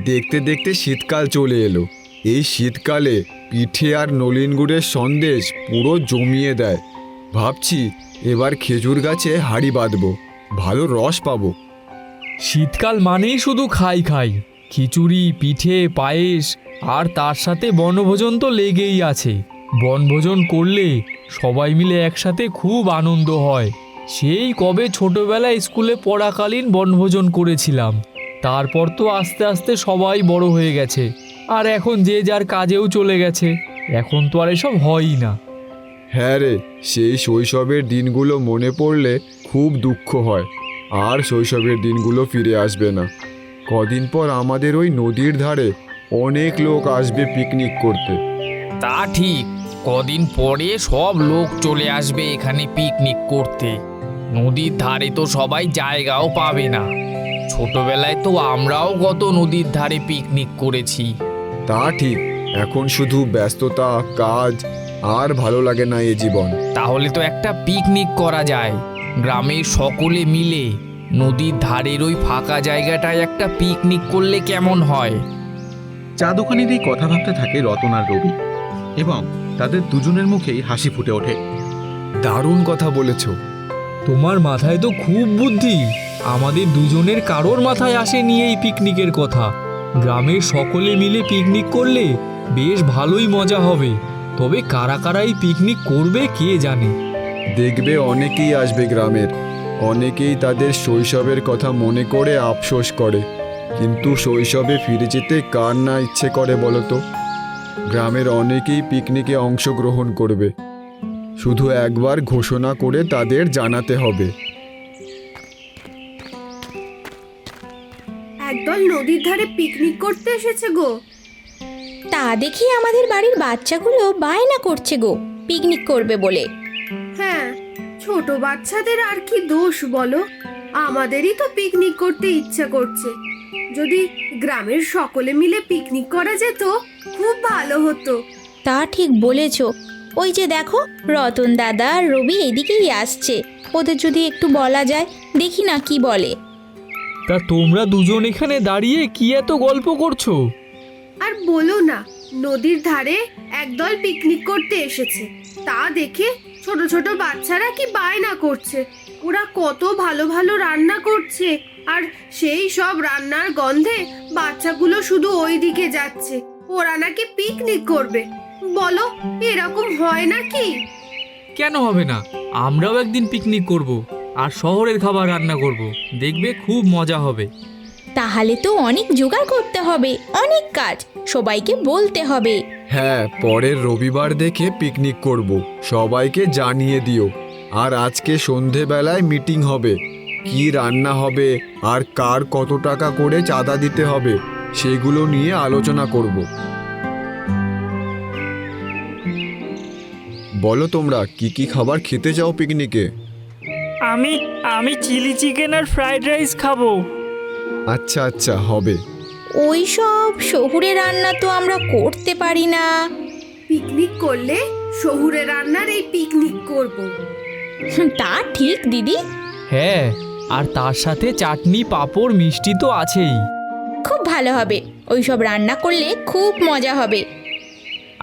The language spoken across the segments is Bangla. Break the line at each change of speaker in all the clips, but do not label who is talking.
দেখতে দেখতে শীতকাল চলে এলো। এই শীতকালে পিঠে আর নলেন গুড়ের সন্দেশ পুরো জমিয়ে দেয়। ভাবছি এবার খেজুর গাছে হাঁড়ি বাঁধবো, ভালো রস পাবো।
শীতকাল মানেই শুধু খাই খাই, খিচুড়ি, পিঠে, পায়েস, আর তার সাথে বনভোজন তো লেগেই আছে। বনভোজন করলে সবাই মিলে একসাথে খুব আনন্দ হয়। সেই কবে ছোটবেলায় স্কুলে পড়াকালীন বনভোজন করেছিলাম। তারপর তো আস্তে আস্তে সবাই বড় হয়ে গেছে, আর এখন যে যার কাজেও চলে গেছে। এখন তো আর এসব হয়ই না।
হ্যাঁ রে, সেই শৈশবের দিনগুলো মনে পড়লে খুব দুঃখ হয়। আর শৈশবের দিনগুলো ফিরে আসবে না। কদিন পর আমাদের ওই নদীর ধারে অনেক লোক আসবে পিকনিক করতে।
তা ঠিক, কদিন পরে সব লোক চলে আসবে এখানে পিকনিক করতে। নদীর ধারে তো সবাই জায়গাও পাবে না। ছোটবেলায় তো আমরাও কত নদীর ধারে পিকনিক করেছি।
তা ঠিক, এখন শুধু ব্যস্ততা, কাজ, আর ভালো লাগে না এ জীবন।
তাহলে তো একটা পিকনিক করা যায়, গ্রামের সকলে মিলে নদীর ধারের ওই ফাঁকা জায়গাটায় একটা পিকনিক করলে কেমন হয়?
চা দোকানের এই কথা ভাবতে থাকে রতন আর রবি, এবং তাদের দুজনের মুখেই হাসি ফুটে ওঠে।
দারুণ কথা বলেছ।
তোমার মাথায় তো খুব বুদ্ধি। আমাদের দুজনের কারোর মাথায় আসেনি এই পিকনিকের কথা। গ্রামের সকলে মিলে পিকনিক করলে বেশ ভালোই মজা হবে। তবে কারা কারা এই পিকনিক করবে কে জানে।
দেখবে অনেকেই আসবে গ্রামের। অনেকেই তাদের শৈশবের কথা মনে করে আফসোস করে। কিন্তু শৈশবে ফিরে যেতে কার না ইচ্ছে করে বলো তো? গ্রামের অনেকেই পিকনিকে অংশগ্রহণ করবে। শুধু একবার ঘোষণা করে তাদের জানাতে হবে।
একদল নদীর ধারে পিকনিক করতে এসেছে গো।
তা দেখি আমাদের বাড়ির বাচ্চাগুলো বায়না করছে গো পিকনিক করবে বলে।
হ্যাঁ, ছোট বাচ্চাদের আর কি দোষ বলো? আমাদেরই তো পিকনিক করতে ইচ্ছা করছে। যদি গ্রামের সকলে মিলে পিকনিক করা যেত খুব ভালো হতো।
তা ঠিক বলেছ। ওই যে দেখো, রতন দাদা আর রবি এদিকেই আসছে। ওদের যদি একটু বলা যায়, দেখি না কি বলে।
তা তোমরা দুজন এখানে দাঁড়িয়ে কি এত গল্প করছো?
আর বলো না, নদীর ধারে একদল পিকনিক করতে এসেছে। তা দেখে ছোট ছোট বাচ্চারা কি বায়না করছে। ওরা কত ভালো ভালো রান্না করছে, আর সেই সব রান্নার গন্ধে বাচ্চাগুলো শুধু ওই দিকে যাচ্ছে। ওরা নাকি পিকনিক করবে। বলো, এরকম হয় নাকি?
কেন হবে না? আমরাও একদিন পিকনিক করব, আর শহরের খাবার রান্না করব। দেখবে খুব মজা হবে।
তাহলে তো অনেক জোগাড় করতে হবে, অনেক কাজ, সবাইকে বলতে হবে।
হ্যাঁ, পরের রবিবার দেখে পিকনিক করব। সবাইকে জানিয়ে দিও। আর আজকে সন্ধেবেলায় মিটিং হবে। কি রান্না হবে আর কার কত টাকা করে চাঁদা দিতে হবে সেগুলো নিয়ে আলোচনা করব। বলো তোমরা কি কি খাবার খেতে চাও পিকনিকে?
আমি চিলি চিকেন আর ফ্রাইড রাইস খাবো।
আচ্ছা আচ্ছা, হবে।
ওই সব শহুরে রান্না তো আমরা করতে পারি না।
পিকনিক করলে শহুরে রান্নার এই পিকনিক করব।
তা ঠিক দিদি।
হ্যাঁ, আর তার সাথে চাটনি, পাঁপড়, মিষ্টি তো আছেই।
খুব ভালো হবে, ওই সব রান্না করলে খুব মজা হবে।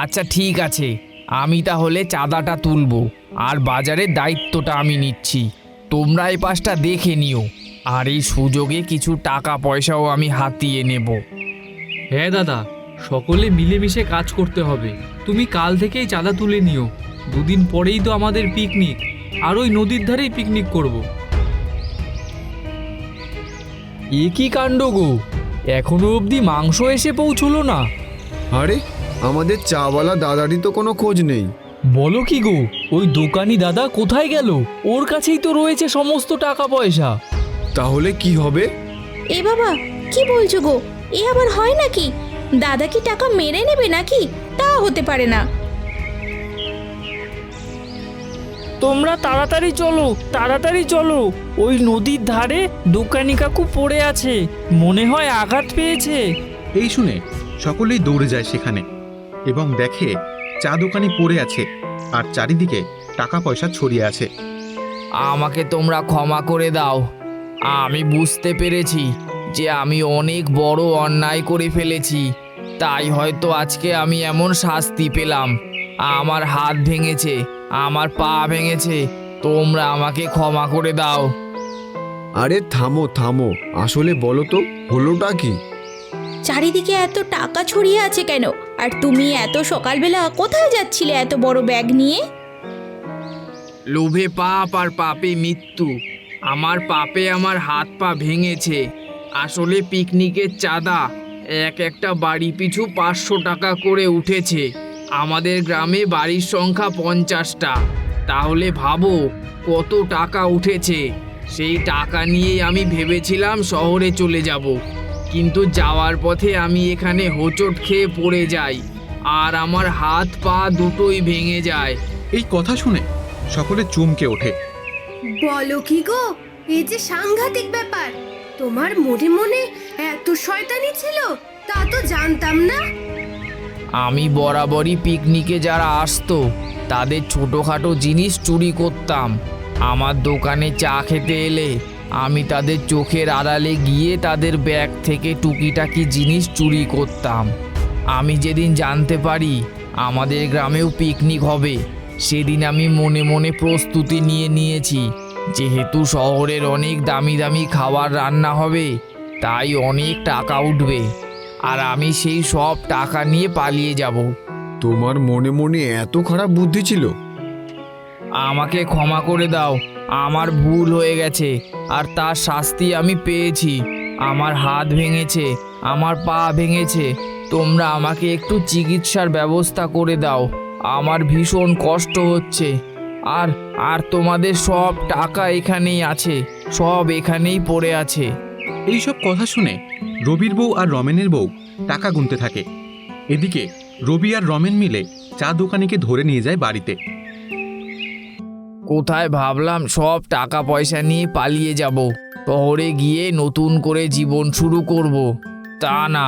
আচ্ছা ঠিক আছে, আমি তাহলে চাঁদাটা তুলবো, আর বাজারের দায়িত্বটা আমি নিচ্ছি। তোমরা এই পাশটা দেখে নিও, আর এই সুযোগে কিছু টাকা পয়সাও আমি হাতিয়ে নেব।
হ্যাঁ দাদা, সকলে মিলেমিশে কাজ করতে হবে। তুমি কাল থেকেই চাঁদা তুলে নিও। দুদিন পরেই তো আমাদের পিকনিক, আর ওই নদীর ধারেই পিকনিক করব। এ কি কাণ্ড গো, এখনো অবধি মাংস এসে পৌঁছলো না।
আরে, আমাদের চাওয়ালা দাদারই তো কোনো খোঁজ নেই।
বলো কি গো, ওই দোকানি দাদা কোথায় গেল? ওর কাছেই তো রয়েছে সমস্ত টাকা পয়সা।
তাহলে কি হবে?
এ বাবা, কি বলছো গো? এ আবার হয় নাকি? দাদা কি টাকা মেরে নেবে নাকি? তা হতে পারে না।
তোমরা তাড়াতাড়ি চলো। ওই নদীর ধারে দোকানি কাকু পড়ে আছে, মনে হয় আঘাত পেয়েছে।
এই শুনে সকলেই দৌড়ে যায় সেখানে, এবং দেখে চা দোকানি পড়ে আছে, আর চারিদিকে টাকা পয়সা ছড়িয়ে আছে।
আমাকে তোমরা ক্ষমা করে দাও। আমি বুঝতে পেরেছি যে আমি অনেক বড় অন্যায় করে ফেলেছি, তাই হয়তো আজকে আমি এমন শাস্তি পেলাম। আমার হাত ভেঙেছে, আমার পা ভেঙেছে, তোমরা আমাকে ক্ষমা করে দাও।
আরে থামো থামো, আসলে বলো তো হলোটা কি?
চারিদিকে এত টাকা ছড়িয়ে আছে কেন? আর তুমি এত সকালবেলা কোথায় যাচ্ছিলে এত বড় ব্যাগ নিয়ে?
লোভে পাপ আর পাপে মৃত্যু। আমার পাপে আমার হাত পা ভেঙেছে। আসলে পিকনিকের চাঁদা একটা বাড়ি পিছু 500 টাকা করে উঠেছে। আমাদের গ্রামে বাড়ির সংখ্যা 50টা। তাহলে ভাবো কত টাকা উঠেছে। সেই টাকা নিয়েই আমি ভেবেছিলাম শহরে চলে যাব, কিন্তু যাওয়ার পথে আমি এখানে হোঁচট খেয়ে পড়ে যাই আর আমার হাত পা দুটোই ভেঙে যায়।
এই কথা শুনে সকলে চমকে ওঠে।
বলো কি গো, এই যে সাংঘাতিক ব্যাপার! তোমার মনে মনে এত শয়তানি ছিল, তা তো জানতাম না।
আমি বরাবরই পিকনিকে যারা আসতো তাদের ছোটোখাটো জিনিস চুরি করতাম। আমার দোকানে চা খেতে এলে আমি তাদের চোখের আড়ালে গিয়ে তাদের ব্যাগ থেকে টুকিটাকি জিনিস চুরি করতাম। আমি যেদিন জানতে পারি আমাদের গ্রামেও পিকনিক হবে, সেদিন আমি মনে মনে প্রস্তুতি নিয়ে নিয়েছি। যেহেতু শহরের অনেক দামি দামি খাবার রান্না হবে, তাই অনেক টাকা উঠবে, আর আমি সেই সব টাকা নিয়ে পালিয়ে যাব।
তোমার মনে মনে এত খারাপ বুদ্ধি ছিল?
আমাকে ক্ষমা করে দাও, আমার ভুল হয়ে গেছে, আর তার শাস্তি আমি পেয়েছি। আমার হাত ভেঙেছে, আমার পা ভেঙেছে, তোমরা আমাকে একটু চিকিৎসার ব্যবস্থা করে দাও। আমার ভীষণ কষ্ট হচ্ছে। আর আর তোমাদের সব টাকা এখানেই আছে, সব এখানেই পড়ে আছে।
এইসব কথা শুনে রবির বউ আর রমেনের বউ টাকা গুনতে থাকে। এদিকে রবি আর রমেন মিলে চা দোকানিকে ধরে নিয়ে যায় বাড়িতে।
কোথায় ভাবলাম সব টাকা পয়সা নিয়ে পালিয়ে যাব, শহরে গিয়ে নতুন করে জীবন শুরু করব। তা না,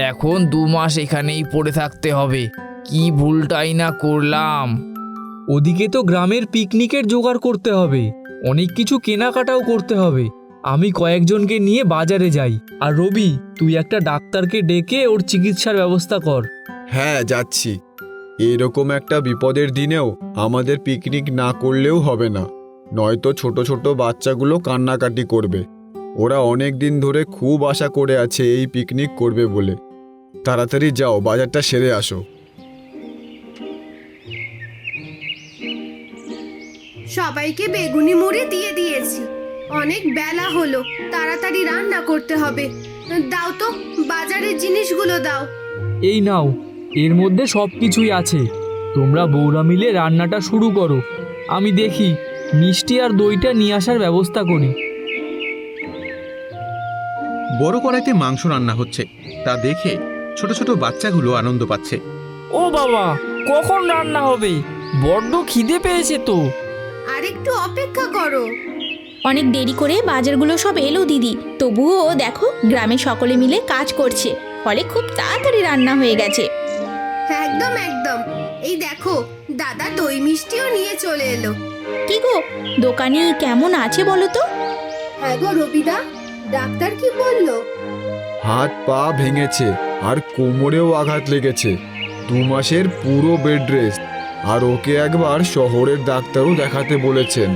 এখন 2 মাস এখানেই পড়ে থাকতে হবে। কি ভুলটাই না করলাম।
ওদিকে তো গ্রামের পিকনিকের জোগাড় করতে হবে, অনেক কিছু কেনাকাটাও করতে হবে। আমি কয়েকজনকে নিয়ে বাজারে যাই। আর রবি, তুই একটা ডাক্তারকে ডেকে ওর চিকিৎসার ব্যবস্থা কর।
হ্যাঁ যাচ্ছি। এরকম একটা বিপদের দিনেও আমাদের পিকনিক না করলেও হবে না, নয়তো ছোট ছোট বাচ্চাগুলো কান্নাকাটি করবে। ওরা অনেক দিন ধরে খুব আশা করে আছে এই পিকনিক করবে বলে। তাড়াতাড়ি যাও, বাজারটা সেরে আসো।
সবাইকে বেগুনি মুড়ি দিয়ে দিয়েছি, অনেক বেলা হলো, তাড়াতাড়ি রান্না করতে হবে। দাও তো, বাজারের জিনিসগুলো দাও।
এই নাও, এর মধ্যে সব কিছুই আছে। তোমরা বউরা মিলে রান্নাটা শুরু করো, আমি দেখি মিষ্টি আর দইটা নিয়ে আসার ব্যবস্থা করি।
বড় কড়াইতে মাংস রান্না হচ্ছে, তা দেখে ছোট ছোট বাচ্চাগুলো আনন্দ পাচ্ছে।
ও বাবা, কখন রান্না হবে? বড্ড খিদে পেয়েছে তো।
আর একটু অপেক্ষা করো।
অনেক দেরি করে বাজারগুলো সব এলো দিদি, তবুও দেখো গ্রামের সকলে মিলে কাজ করছে, ফলে খুব তাড়াতাড়ি রান্না হয়ে গেছে।
একদম একদম। এই দেখো, দাদা দই মিষ্টিও নিয়ে চলে এলো।
কি গো, দোকানি কেমন আছে বলো তো?
হ্যাঁ গো রবিদা, ডাক্তার কি বললো?
হাত পা ভেঙেছে আর কোমরেও আঘাত লেগেছে। 2 মাসের পুরো বেড রেস্ট, আর ওকে একবার শহরের ডাক্তারও দেখাতে বলেছেন।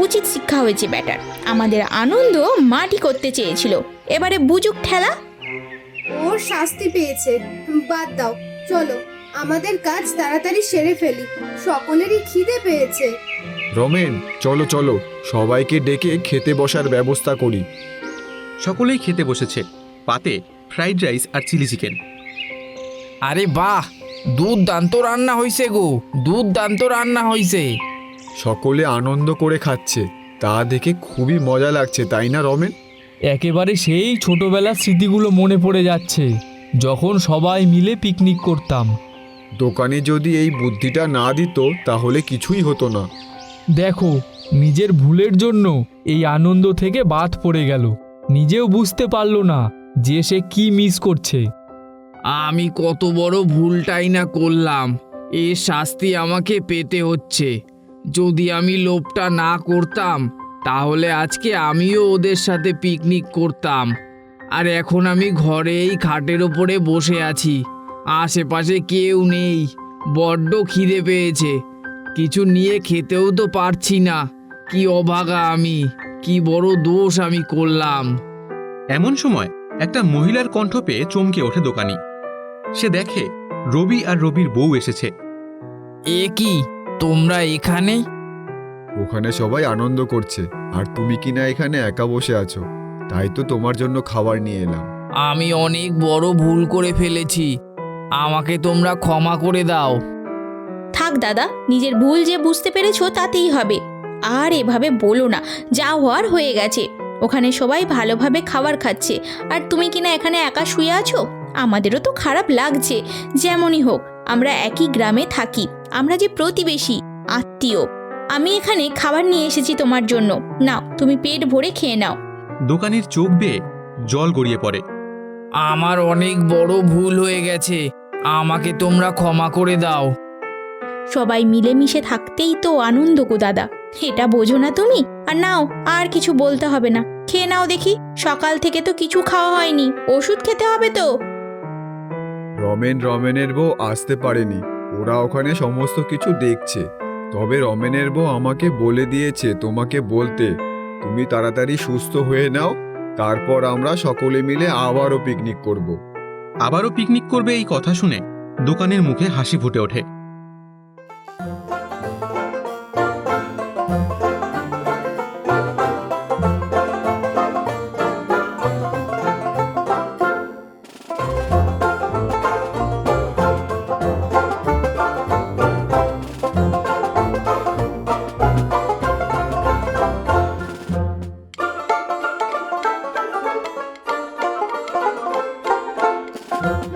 উচিত শিক্ষা হয়েছে ব্যাটার, আমাদের আনন্দ মাটি করতে চেয়েছিল, এবারে বুঝুক ঠেলা।
ওর শাস্তি পেয়েছে, বাদ দাও। চলো, আমাদের কাজ তাড়াতাড়ি সেরে ফেলি, সকলেরই খিদে পেয়েছে।
রমেন, চলো চলো, সবাইকে ডেকে খেতে বসার ব্যবস্থা করি।
সকলেই খেতে বসেছে, পাতে ফ্রাইড রাইস আর চিলি চিকেন।
আরে বাহ, দুর্দান্ত রান্না হইছে গো, দুর্দান্ত রান্না হইছে।
সকলে আনন্দ করে খাচ্ছে, তা দেখে খুবই মজা লাগছে, তাই না রমেন?
একেবারে সেই ছোটবেলার স্মৃতিগুলো মনে পড়ে যাচ্ছে, যখন সবাই মিলে পিকনিক করতাম।
দোকানে যদি এই বুদ্ধিটা না দিত তাহলে কিছুই হতো না।
দেখো, নিজের ভুলের জন্য এই আনন্দ থেকে বাদ পড়ে গেল, নিজেও বুঝতে পারলো না যে সে কি মিস করছে।
আমি কত বড় ভুলটাই না করলাম, এর শাস্তি আমাকে পেতে হচ্ছে। যদি আমি লোভটা না করতাম তাহলে আজকে আমিও ওদের সাথে পিকনিক করতাম। আর এখন আমি ঘরেই খাটের ওপরে বসে আছি, আশেপাশে কেউ নেই। বড্ড খিদে পেয়েছে, কিছু নিয়ে খেতেও তো পারছি না। কি অভাগা আমি, কি বড় দোষ আমি করলাম।
এমন সময় একটা মহিলার কণ্ঠ পেয়ে চমকে ওঠে দোকানি। সে দেখে রবি আর রবির বউ এসেছে।
এ কি, তোমরা এখানে?
ওখানে সবাই আনন্দ করছে আর তুমি কিনা এখানে একা বসে আছো, তাই তো তোমার জন্য খাবার নিয়ে এলাম।
আমি অনেক বড় ভুল করে ফেলেছি, আমাকে তোমরা ক্ষমা করে দাও।
থাক দাদা, নিজের ভুল যে বুঝতে পেরেছো তাতেই হবে। আর এভাবে বলো না, যা হওয়ার হয়ে গেছে। ওখানে সবাই ভালোভাবে খাবার খাচ্ছে আর তুমি কিনা এখানে একা শুয়ে আছো। আমাদেরও তো খারাপ লাগছে। যেমনই হোক, আমরা একই গ্রামে থাকি, আমরা যে প্রতিবেশী, আত্মীয়। আমি এখানে খাবার নিয়ে এসেছি তোমার জন্য, নাও তুমি পেট ভরে খেয়ে নাও।
দোকানির চোখ বেয়ে জল গড়িয়ে পড়ে।
আমার অনেক বড় ভুল হয়ে গেছে, আমাকে তোমরা ক্ষমা করে দাও।
সবাই মিলেমিশে থাকতেই তো আনন্দ গো দাদা, এটা বোঝো না তুমি? আর নাও, আর কিছু বলতে হবে না, খেয়ে নাও দেখি। সকাল থেকে তো কিছু খাওয়া হয়নি, ওষুধ খেতে হবে তো।
রমেনের বউ আসতে পারেনি, ওরা ওখানে সমস্ত কিছু দেখছে। তবে রমেনের বউ আমাকে বলে দিয়েছে তোমাকে বলতে। তুমি তাড়াতাড়ি সুস্থ হয়ে নাও, তারপর আমরা সকলে মিলে আবারও পিকনিক করব।
আবারও পিকনিক করবে এই কথা শুনে দোকানের মুখে হাসি ফুটে ওঠে।